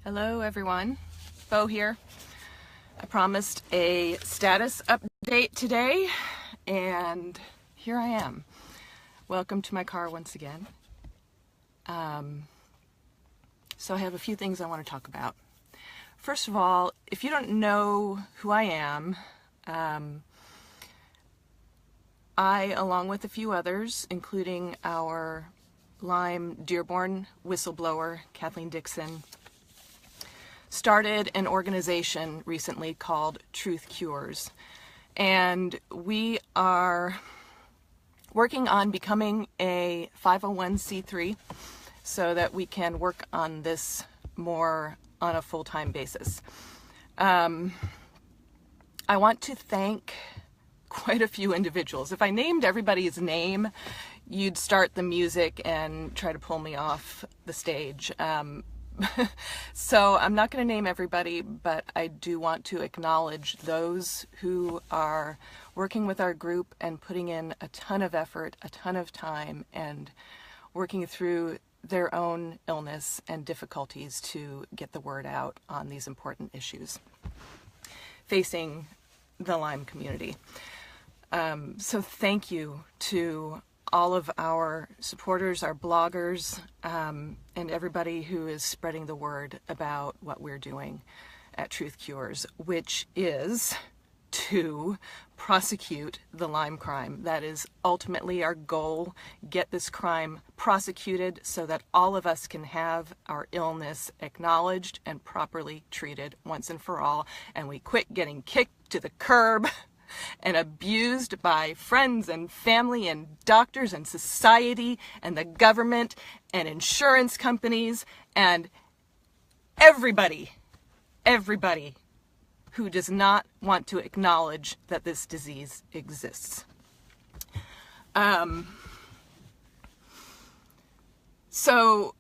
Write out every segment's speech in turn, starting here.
Hello everyone, Beaux here. I promised a status update today, and here I am. Welcome to my car once again. So I have a few things I want to talk about. First of all, if you don't know who I am, I, along with a few others, including our Lyme Dearborn whistleblower, Kathleen Dixon, started an organization recently called TruthCures, and we are working on becoming a 501c3 so that we can work on this more on a full-time basis. I want to thank quite a few individuals. If I named everybody's name, you'd start the music and try to pull me off the stage. So I'm not going to name everybody, but I do want to acknowledge those who are working with our group and putting in a ton of effort, a ton of time, and working through their own illness and difficulties to get the word out on these important issues facing the Lyme community. So thank you to all of our supporters, our bloggers, and everybody who is spreading the word about what we're doing at TruthCures, which is to prosecute the Lyme crime. That is ultimately our goal. Get this crime prosecuted so that all of us can have our illness acknowledged and properly treated once and for all, and we quit getting kicked to the curb and abused by friends and family and doctors and society and the government and insurance companies and everybody who does not want to acknowledge that this disease exists. So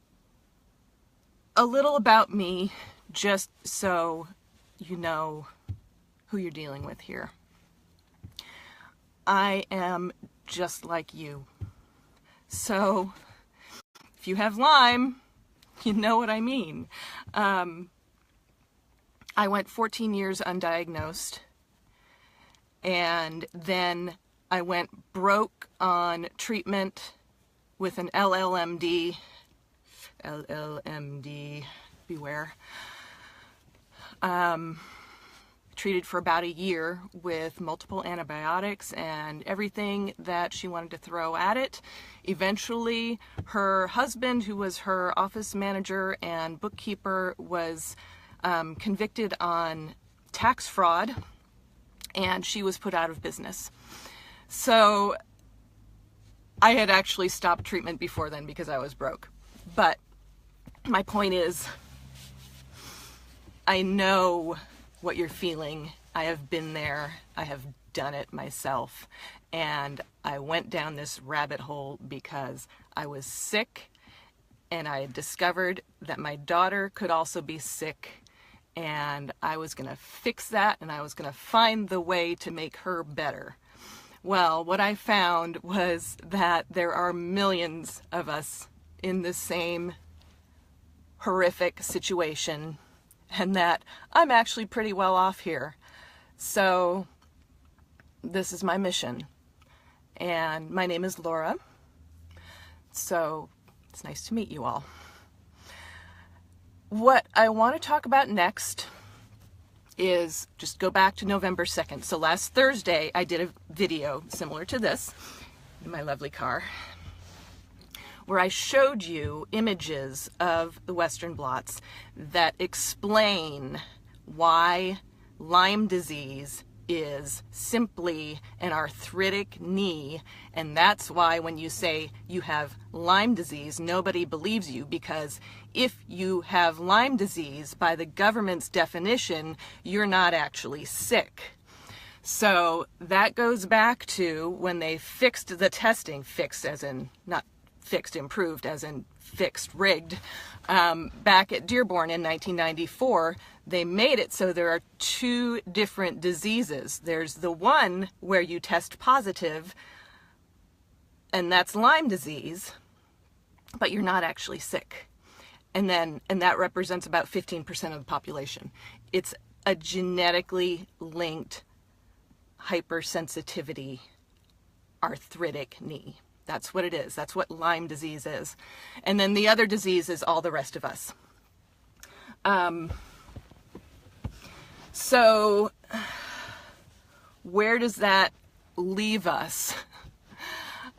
a little about me, just so you know who you're dealing with here. I am just like you. So if you have Lyme, you know what I mean. I went 14 years undiagnosed, and then I went broke on treatment with an LLMD, beware. Treated for about a year with multiple antibiotics and everything that she wanted to throw at it. Eventually, her husband, who was her office manager and bookkeeper, was convicted on tax fraud, and she was put out of business. So I had actually stopped treatment before then because I was broke. But my point is, I know what you're feeling. I have been there. I have done it myself. And I went down this rabbit hole because I was sick, and I discovered that my daughter could also be sick, and I was going to fix that, and I was going to find the way to make her better. Well, what I found was that there are millions of us in the same horrific situation, and that I'm actually pretty well off here. So this is my mission. And my name is Laura. So it's nice to meet you all. What I want to talk about next is just go back to November 2nd. So last Thursday, I did a video similar to this in my lovely car, where I showed you images of the Western blots that explain why Lyme disease is simply an arthritic knee, and that's why when you say you have Lyme disease, nobody believes you, because if you have Lyme disease, by the government's definition, you're not actually sick. So that goes back to when they fixed the testing, fixed as in not fixed, improved as in fixed, rigged, back at Dearborn in 1994, they made it so there are two different diseases. There's the one where you test positive, and that's Lyme disease, but you're not actually sick. and that represents about 15% of the population. It's a genetically linked hypersensitivity arthritic knee. That's what it is. That's what Lyme disease is. And then the other disease is all the rest of us. So where does that leave us?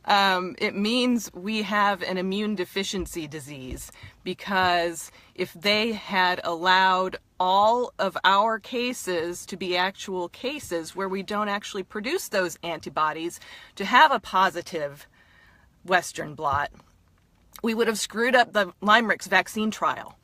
It means we have an immune deficiency disease, because if they had allowed all of our cases to be actual cases where we don't actually produce those antibodies to have a positive Western blot, we would have screwed up the Lymerix vaccine trial.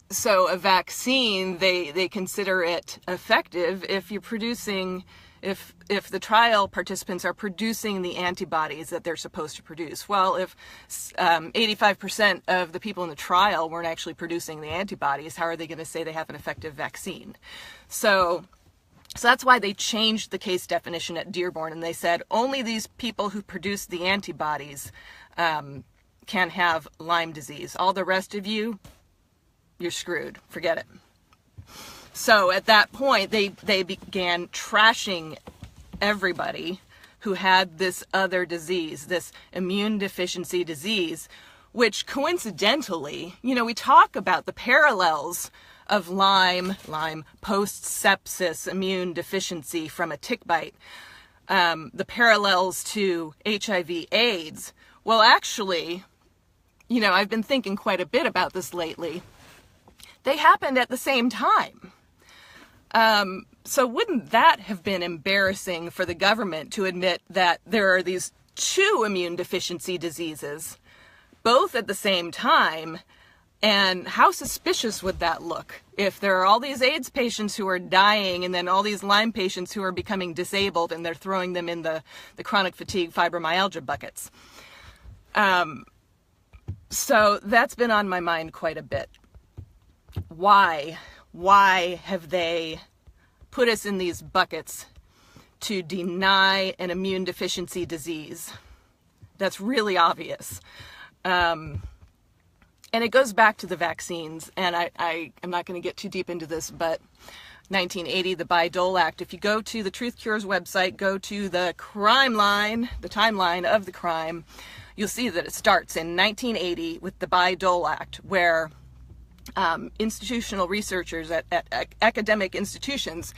So a vaccine, they consider it effective if you're producing, if the trial participants are producing the antibodies that they're supposed to produce. Well, if 85% of the people in the trial weren't actually producing the antibodies, how are they going to say they have an effective vaccine? So that's why they changed the case definition at Dearborn, and they said only these people who produce the antibodies can have Lyme disease. All the rest of you, you're screwed. Forget it. So at that point, they began trashing everybody who had this other disease, this immune deficiency disease, which coincidentally, we talk about the parallels of Lyme post-sepsis immune deficiency from a tick bite, the parallels to HIV/AIDS. Well, actually, I've been thinking quite a bit about this lately. They happened at the same time. So wouldn't that have been embarrassing for the government to admit that there are these two immune deficiency diseases, both at the same time? And how suspicious would that look if there are all these AIDS patients who are dying and then all these Lyme patients who are becoming disabled and they're throwing them in the chronic fatigue fibromyalgia buckets? So that's been on my mind quite a bit. Why have they put us in these buckets to deny an immune deficiency disease? That's really obvious. And it goes back to the vaccines, and I'm not going to get too deep into this, but 1980, the Bayh-Dole Act, if you go to the TruthCures website, go to the crime line, the timeline of the crime, you'll see that it starts in 1980 with the Bayh-Dole Act, where institutional researchers at academic institutions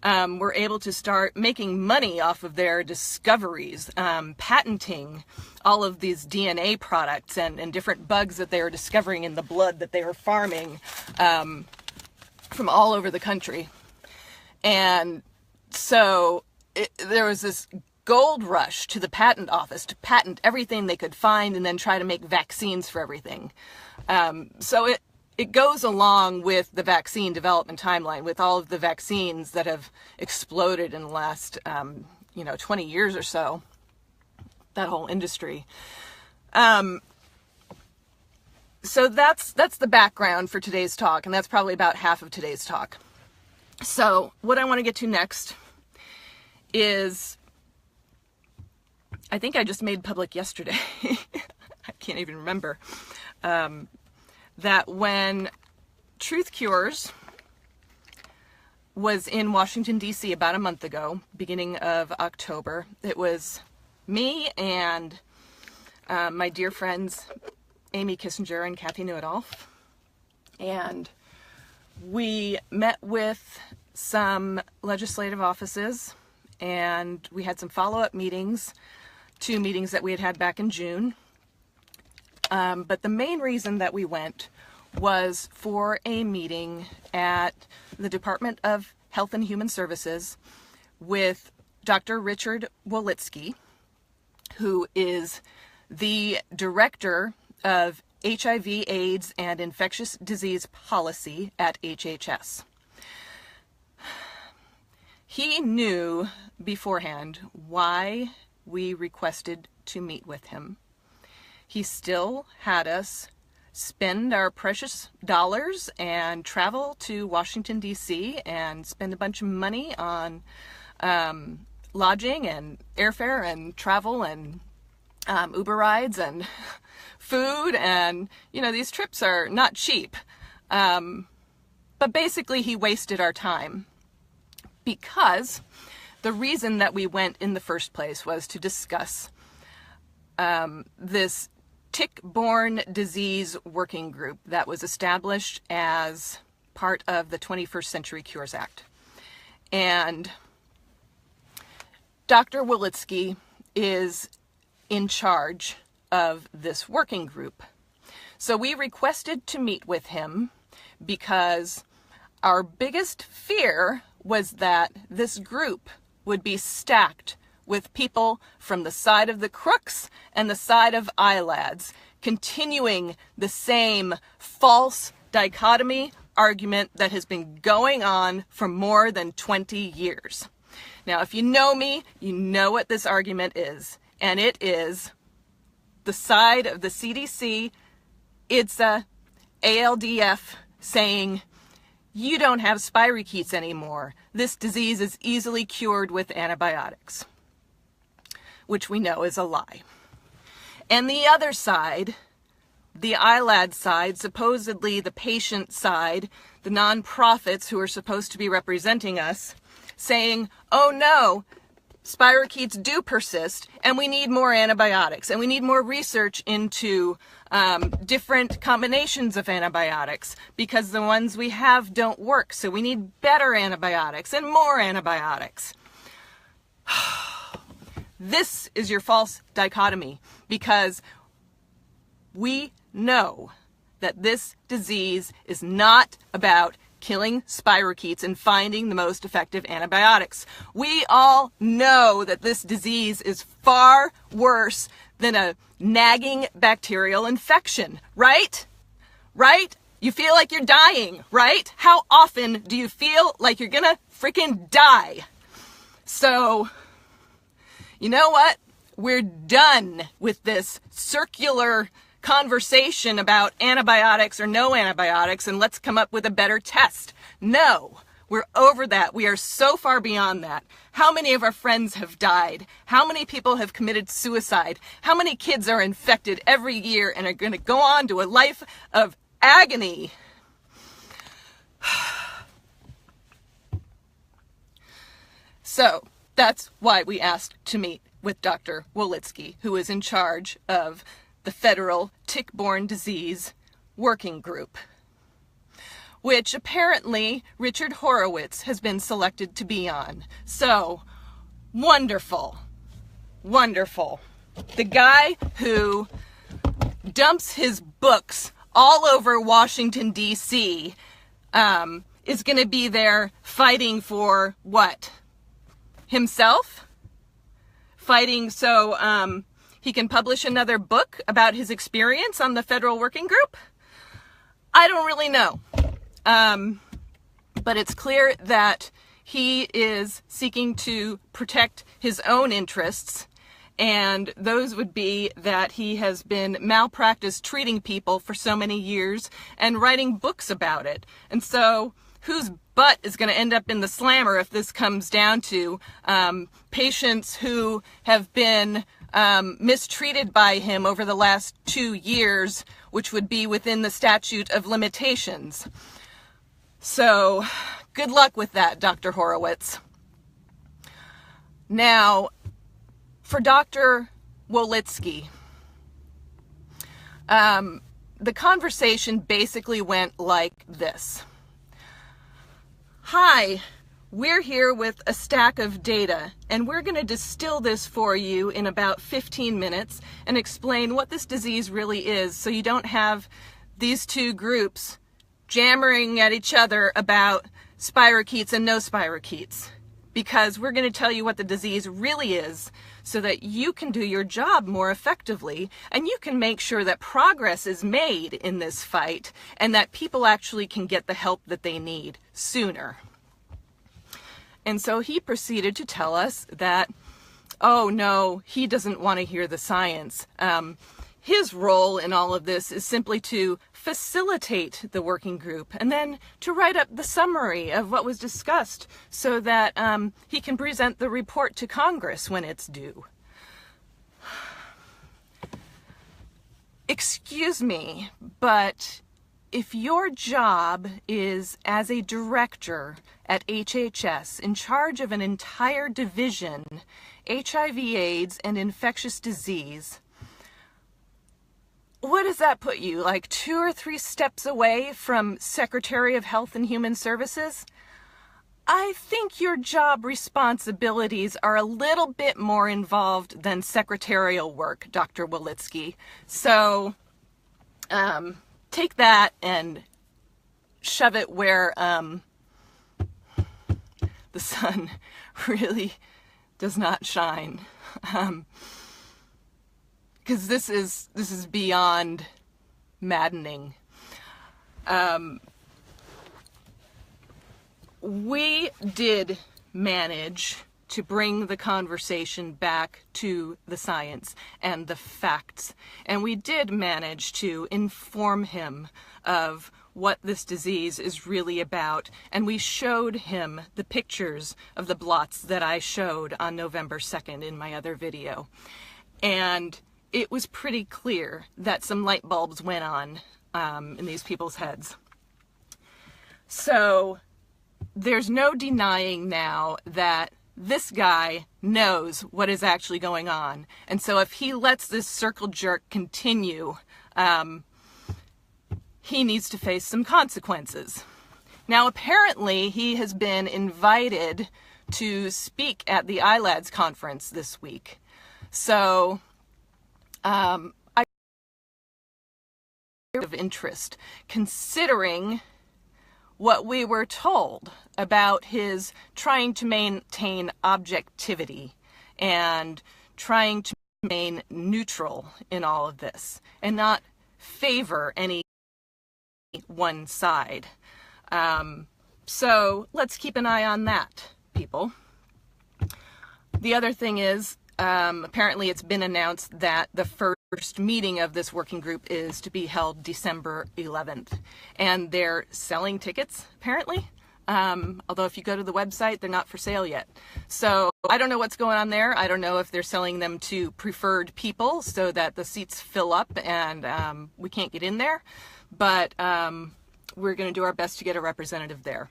were able to start making money off of their discoveries, patenting all of these DNA products and different bugs that they were discovering in the blood that they were farming from all over the country. And so there was this gold rush to the patent office to patent everything they could find and then try to make vaccines for everything. So it goes along with the vaccine development timeline, with all of the vaccines that have exploded in the last 20 years or so, that whole industry. So that's the background for today's talk, and that's probably about half of today's talk. So what I want to get to next is, I think I just made public yesterday, I can't even remember, that when TruthCures was in Washington, D.C. about a month ago, beginning of October, it was me and my dear friends Amy Kissinger and Kathy Newdolf, and we met with some legislative offices, and we had some follow-up meetings, 2 meetings that we had back in June. But the main reason that we went was for a meeting at the Department of Health and Human Services with Dr. Richard Wolitsky, who is the director of HIV, AIDS, and infectious disease policy at HHS. He knew beforehand why we requested to meet with him. He still had us spend our precious dollars and travel to Washington, D.C. and spend a bunch of money on lodging and airfare and travel and Uber rides and food, and these trips are not cheap. But basically he wasted our time, because the reason that we went in the first place was to discuss this tick-borne disease working group that was established as part of the 21st Century Cures Act. And Dr. Wolitsky is in charge of this working group. So we requested to meet with him because our biggest fear was that this group would be stacked with people from the side of the crooks and the side of ILADs, continuing the same false dichotomy argument that has been going on for more than 20 years. Now, if you know me, you know what this argument is, and it is the side of the CDC, IDSA, ALDF saying, you don't have spirochetes anymore. This disease is easily cured with antibiotics, which we know is a lie. And the other side, the ILAD side, supposedly the patient side, the nonprofits who are supposed to be representing us, saying, oh no, spirochetes do persist, and we need more antibiotics, and we need more research into different combinations of antibiotics, because the ones we have don't work, so we need better antibiotics and more antibiotics. This is your false dichotomy, because we know that this disease is not about killing spirochetes and finding the most effective antibiotics. We all know that this disease is far worse than a nagging bacterial infection, right? Right? You feel like you're dying, right? How often do you feel like you're gonna freaking die? So, you know what? We're done with this circular conversation about antibiotics or no antibiotics, and let's come up with a better test. No, we're over that. We are so far beyond that. How many of our friends have died? How many people have committed suicide? How many kids are infected every year and are going to go on to a life of agony? So that's why we asked to meet with Dr. Wolitsky, who is in charge of the Federal Tick-Borne Disease Working Group, which apparently Richard Horowitz has been selected to be on. So, wonderful, wonderful. The guy who dumps his books all over Washington, D.C., is going to be there fighting for what? Himself? Fighting so he can publish another book about his experience on the Federal Working Group? I don't really know. But it's clear that he is seeking to protect his own interests, and those would be that he has been malpractice treating people for so many years and writing books about it. And so whose butt is going to end up in the slammer if this comes down to patients who have been mistreated by him over the last 2 years, which would be within the statute of limitations. So, good luck with that, Dr. Horowitz. Now, for Dr. Wolitsky, the conversation basically went like this. Hi, we're here with a stack of data, and we're going to distill this for you in about 15 minutes and explain what this disease really is, so you don't have these two groups jammering at each other about spirochetes and no spirochetes, because we're going to tell you what the disease really is so that you can do your job more effectively, and you can make sure that progress is made in this fight and that people actually can get the help that they need sooner. And so he proceeded to tell us that, oh no, he doesn't want to hear the science. His role in all of this is simply to facilitate the working group and then to write up the summary of what was discussed so that he can present the report to Congress when it's due. excuse me, but if your job is as a director at HHS in charge of an entire division, HIV/AIDS and infectious disease, what does that put you? Like 2 or 3 steps away from Secretary of Health and Human Services? I think your job responsibilities are a little bit more involved than secretarial work, Dr. Walitsky. So take that and shove it where the sun really does not shine. Because this is beyond maddening. We did manage to bring the conversation back to the science and the facts, and we did manage to inform him of what this disease is really about, and we showed him the pictures of the blots that I showed on November 2nd in my other video. And it was pretty clear that some light bulbs went on in these people's heads. So there's no denying now that this guy knows what is actually going on. And so if he lets this circle jerk continue, he needs to face some consequences. Now, apparently, he has been invited to speak at the ILADS conference this week. So I of interest, considering what we were told about his trying to maintain objectivity and trying to remain neutral in all of this and not favor any one side. So let's keep an eye on that, people. The other thing is, apparently it's been announced that the first meeting of this working group is to be held December 11th. And they're selling tickets, apparently. Although if you go to the website, they're not for sale yet. So I don't know what's going on there. I don't know if they're selling them to preferred people so that the seats fill up and we can't get in there. But we're going to do our best to get a representative there.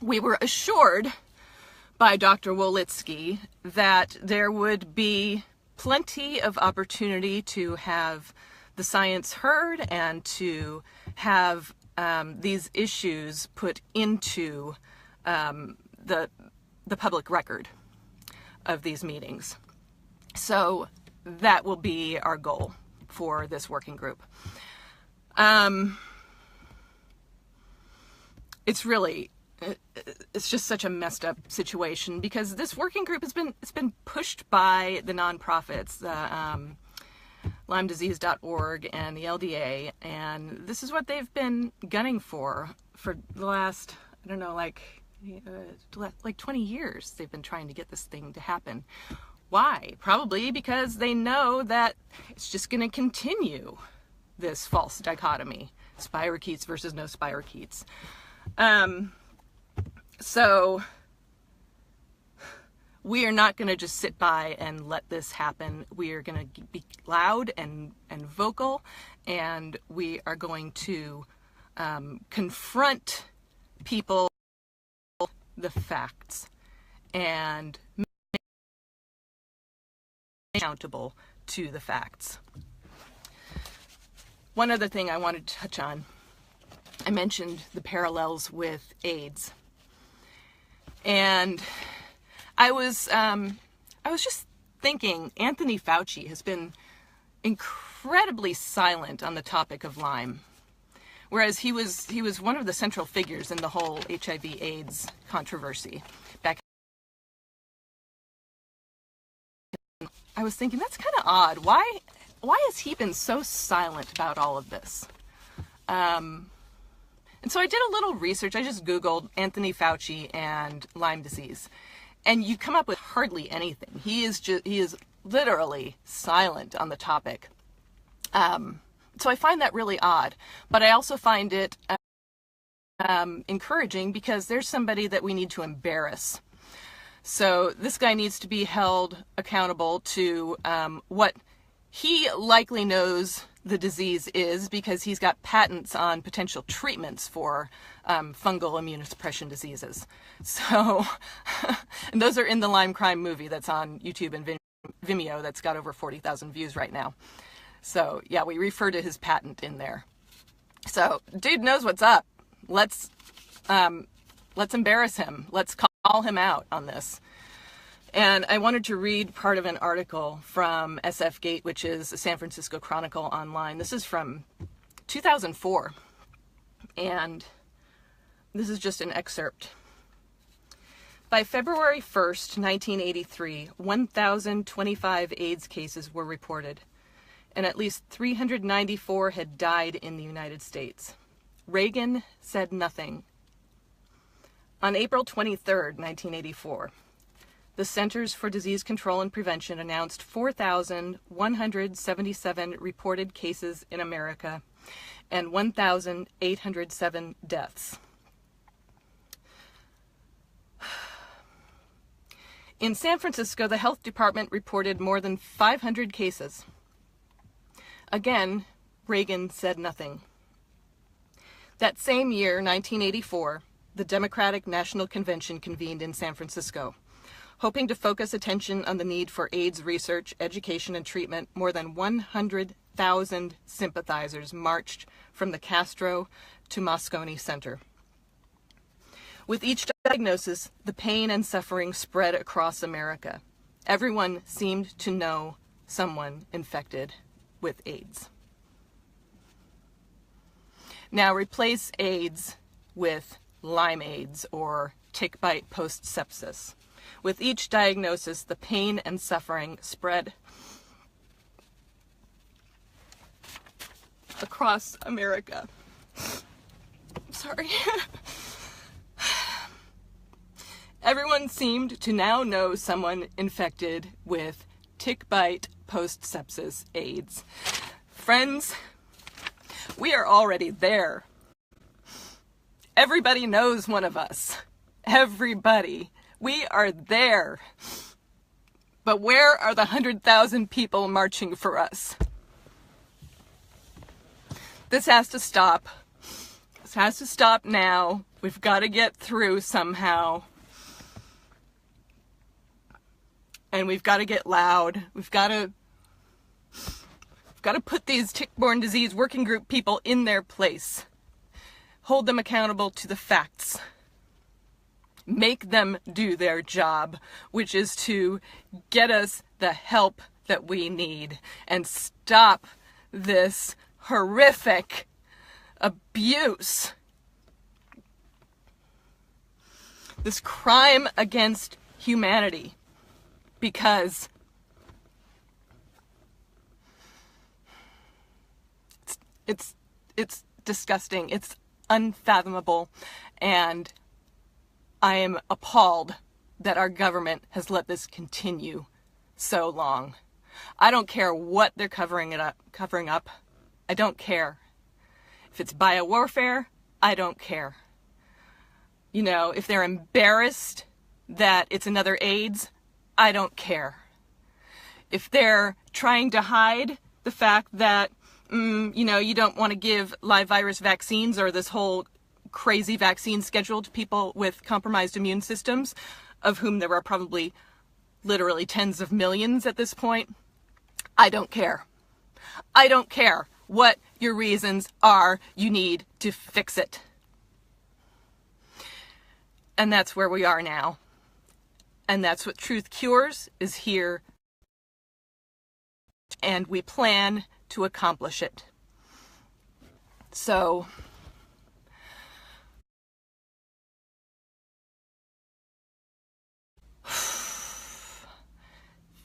We were assured by Dr. Walitsky that there would be plenty of opportunity to have the science heard and to have these issues put into the public record of these meetings. So that will be our goal for this working group. It's just such a messed up situation because this working group has been pushed by the nonprofits, LymeDisease.org and the LDA, and this is what they've been gunning for the last, I don't know, like 20 years. They've been trying to get this thing to happen. Why? Probably because they know that it's just going to continue this false dichotomy, spirochetes versus no spirochetes. So we are not going to just sit by and let this happen. We are going to be loud and vocal, and we are going to confront people the facts and make accountable to the facts. One other thing I wanted to touch on, I mentioned the parallels with AIDS. And I was just thinking, Anthony Fauci has been incredibly silent on the topic of Lyme, whereas he was one of the central figures in the whole HIV/AIDS controversy back. I was thinking that's kind of odd. Why has he been so silent about all of this? And so I did a little research. I just Googled Anthony Fauci and Lyme disease, and you come up with hardly anything. He is literally silent on the topic. So I find that really odd, but I also find it encouraging because there's somebody that we need to embarrass. So this guy needs to be held accountable to what he likely knows the disease is because he's got patents on potential treatments for fungal immunosuppression diseases. So, and those are in the Lyme crime movie that's on YouTube and Vimeo that's got over 40,000 views right now. So yeah, we refer to his patent in there. So dude knows what's up. Let's embarrass him. Let's call him out on this. And I wanted to read part of an article from SF Gate, which is a San Francisco Chronicle online. This is from 2004. And this is just an excerpt. By February 1st, 1983, 1,025 AIDS cases were reported, and at least 394 had died in the United States. Reagan said nothing. On April 23rd, 1984, the Centers for Disease Control and Prevention announced 4,177 reported cases in America and 1,807 deaths. In San Francisco, the health department reported more than 500 cases. Again, Reagan said nothing. That same year, 1984, the Democratic National Convention convened in San Francisco. Hoping to focus attention on the need for AIDS research, education, and treatment, more than 100,000 sympathizers marched from the Castro to Moscone Center. With each diagnosis, the pain and suffering spread across America. Everyone seemed to know someone infected with AIDS. Now replace AIDS with Lyme AIDS or tick bite post-sepsis. With each diagnosis, the pain and suffering spread across America. Sorry. Everyone seemed to now know someone infected with tick bite post-sepsis AIDS. Friends, we are already there. Everybody knows one of us. Everybody. We are there. But where are the 100,000 people marching for us? This has to stop. This has to stop now. We've got to get through somehow. And we've got to get loud. We've got to put these tick-borne disease working group people in their place. Hold them accountable to the facts. Make them do their job, which is to get us the help that we need and stop this horrific abuse. This crime against humanity, because it's disgusting. It's unfathomable, and I am appalled that our government has let this continue so long. I don't care what they're covering up. I don't care. If it's biowarfare, I don't care. You know, if they're embarrassed that it's another AIDS, I don't care. If they're trying to hide the fact that, you don't want to give live virus vaccines or this whole crazy vaccine schedule to people with compromised immune systems, of whom there are probably literally tens of millions at this point, I don't care. I don't care what your reasons are. You need to fix it. And that's where we are now. And that's what TruthCures is here. And we plan to accomplish it. So,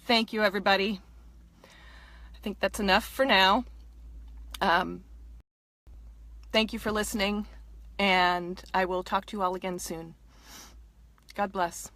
thank you, everybody. I think that's enough for now. Thank you for listening, and I will talk to you all again soon. God bless.